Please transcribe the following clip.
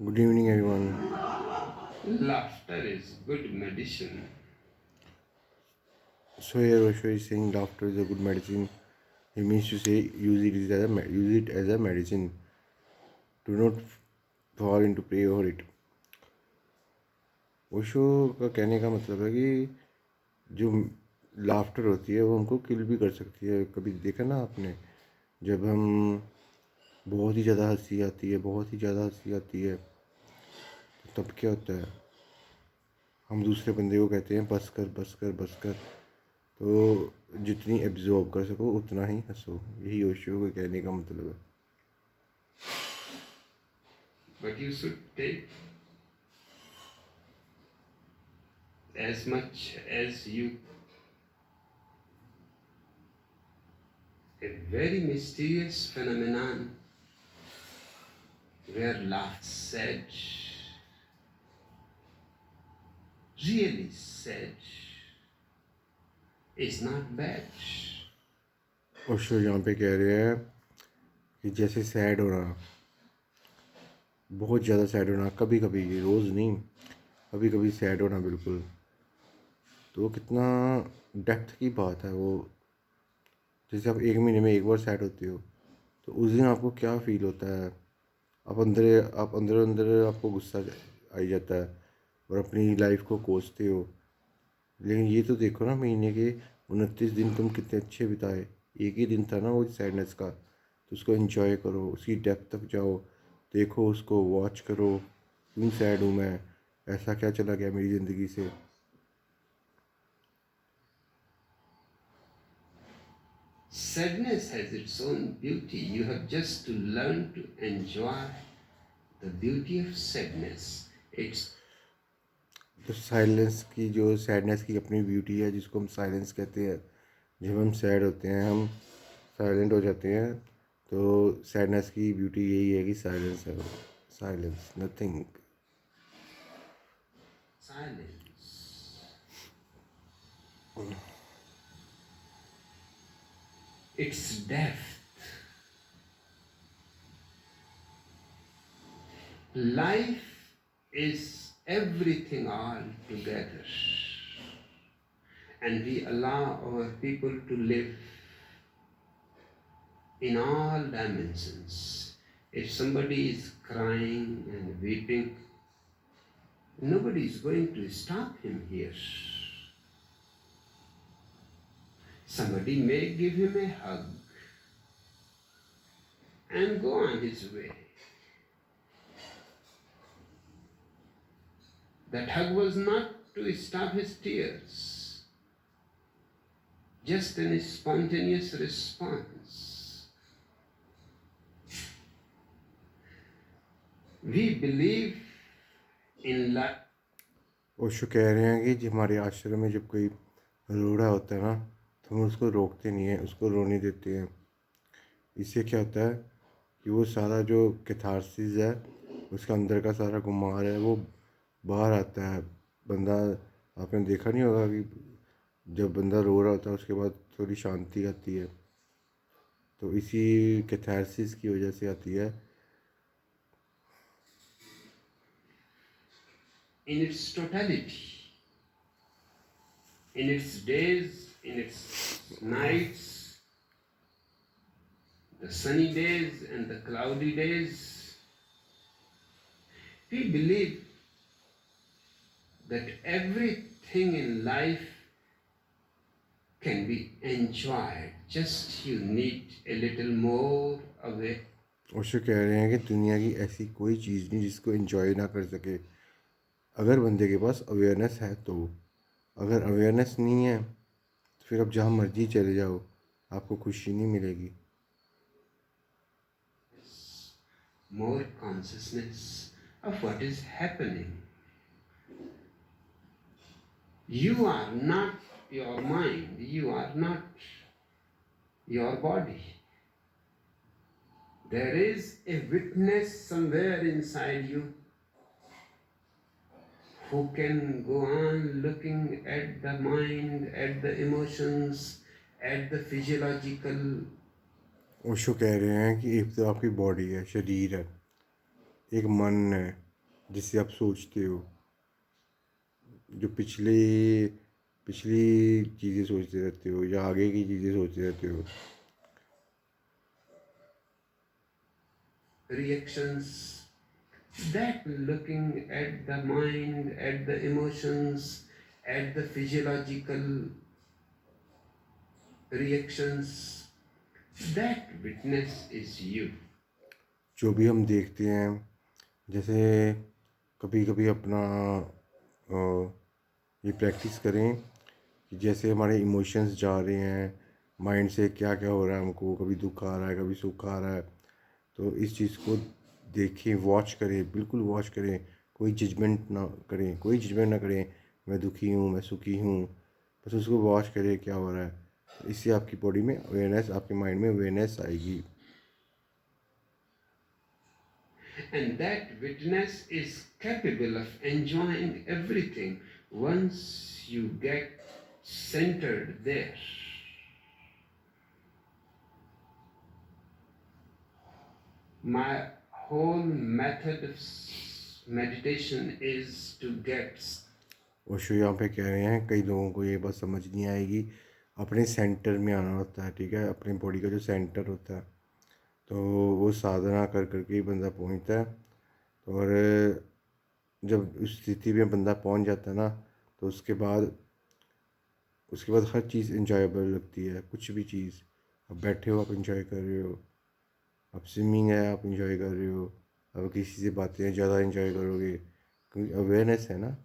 Good evening, everyone. Laughter is good medicine. So here Osho is saying laughter is a good medicine. He means to say use it as a medicine. Do not fall into prey over it. Osho का कहने का मतलब है कि जो laughter होती है वो हमको किल भी कर सकती है. कभी देखा ना आपने, जब हम बहुत ही ज़्यादा हंसी आती है, बहुत ही ज़्यादा हंसी आती है, तो तब क्या होता है, हम दूसरे बंदे को कहते हैं बस कर बस कर बस कर. तो जितनी एब्जॉर्ब कर सको उतना ही हंसो. यही ओशो के कहने का मतलब है. But you should take as much as you. A very mysterious phenomenon where laughter said, really said, is not bad. Osho यहाँ पे कह रहे हैं कि जैसे सैड होना, बहुत ज़्यादा सैड होना, कभी कभी, रोज़ नहीं, कभी कभी सैड होना बिल्कुल, तो वो कितना डेप्थ की बात है वो. जैसे आप एक महीने में एक बार सैड होते हो, तो उस दिन आपको क्या फील होता है. आप अंदर अंदर आपको गुस्सा आ ही जाता है और अपनी लाइफ को कोसते हो. लेकिन ये तो देखो ना, महीने के 29 दिन तुम कितने अच्छे बिताए. एक ही दिन था ना वो सैडनेस का, तो उसको एंजॉय करो, उसकी डेप्थ तक जाओ, देखो उसको, वॉच करो. क्यों सैड हूँ मैं, ऐसा क्या चला गया मेरी ज़िंदगी से. Sadness has its own beauty. You have just to learn to enjoy the beauty of sadness. It's तो साइलेंस की, जो सैडनेस की अपनी ब्यूटी है, जिसको हम साइलेंस कहते हैं. जब हम सैड होते हैं, हम साइलेंट हो जाते हैं, तो सैडनेस की ब्यूटी यही है कि साइलेंस है. Silence, nothing. silence. It's depth. Life is everything all together. And we allow our people to live in all dimensions. If somebody is crying and weeping, nobody is going to stop him here. Somebody may give him a hug and go on his way. That hug was not to stop his tears, just a spontaneous response. We believe in life. Osho कह रहे हैं कि जब हमारे आश्रम में जब कोई रो रहा होता है ना, तो हम उसको रोकते नहीं हैं, उसको रोने देते हैं. इससे क्या होता है कि वो सारा जो कैथारसिस है, उसका अंदर का सारा गुमार है, वो बाहर आता है. बंदा, आपने देखा नहीं होगा कि जब बंदा रो रहा होता है उसके बाद थोड़ी शांति आती है, तो इसी कैथारसिस की वजह से आती है. In its totality, in its days, in its nights, the sunny days and the cloudy days, we believe that everything in life can be enjoyed. Just you need a little more aware. Osho कह रहे हैं कि दुनिया की ऐसी कोई चीज़ नहीं जिसको एंजॉय ना कर सके, अगर बंदे के पास अवेयरनेस है तो. अगर अवेयरनेस नहीं है तो फिर आप जहाँ मर्जी चले जाओ, आपको खुशी नहीं मिलेगी. More consciousness of what is happening. You are not your mind, you are not your body. There is a witness somewhere inside you who can go on looking at the mind, at the emotions, at the physiological. Osho कह रहे हैं कि एक तो आपकी body है, शरीर है, एक मन है, जिससे आप सोचते हो, जो पिछली चीज़ें सोचते रहते हो या आगे की चीज़ें सोचते रहते हो। reactions, that looking at the mind, at the emotions, at the physiological reactions, that witness is you. जो भी हम देखते हैं, जैसे कभी कभी अपना ये प्रैक्टिस करें कि जैसे हमारे इमोशंस जा रहे हैं, माइंड से क्या क्या हो रहा है, हमको कभी दुख आ रहा है, कभी सुख आ रहा है, तो इस चीज़ को देखें, वॉच करें, बिल्कुल वॉच करें, कोई जजमेंट ना करें, कोई जजमेंट ना करें, मैं दुखी हूँ, मैं सुखी हूँ, बस उसको वॉच करें क्या हो रहा है। इससे आपकी बॉडी में अवेयरनेस, आपके माइंड में अवेयरनेस आएगी। And that witness is capable of enjoying everything once you get centered there. My whole method of meditation is to get Osho यहाँ पे कह रहे हैं कई लोगों को ये बात समझ नहीं आएगी, अपने सेंटर में आना होता है, ठीक है, अपनी बॉडी का जो सेंटर होता है, तो वो साधना कर करके ही बंदा पहुँचता है। और जब उस स्थिति में बंदा पहुँच जाता है ना, तो उसके बाद हर चीज़ इंजॉयबल लगती है, कुछ भी चीज़। अब बैठे हो आप इंजॉय कर रहे हो, अब स्विमिंग है आप इंजॉय कर रहे हो, अब किसी से बातें ज़्यादा इंजॉय करोगे, क्योंकि अवेयरनेस है ना।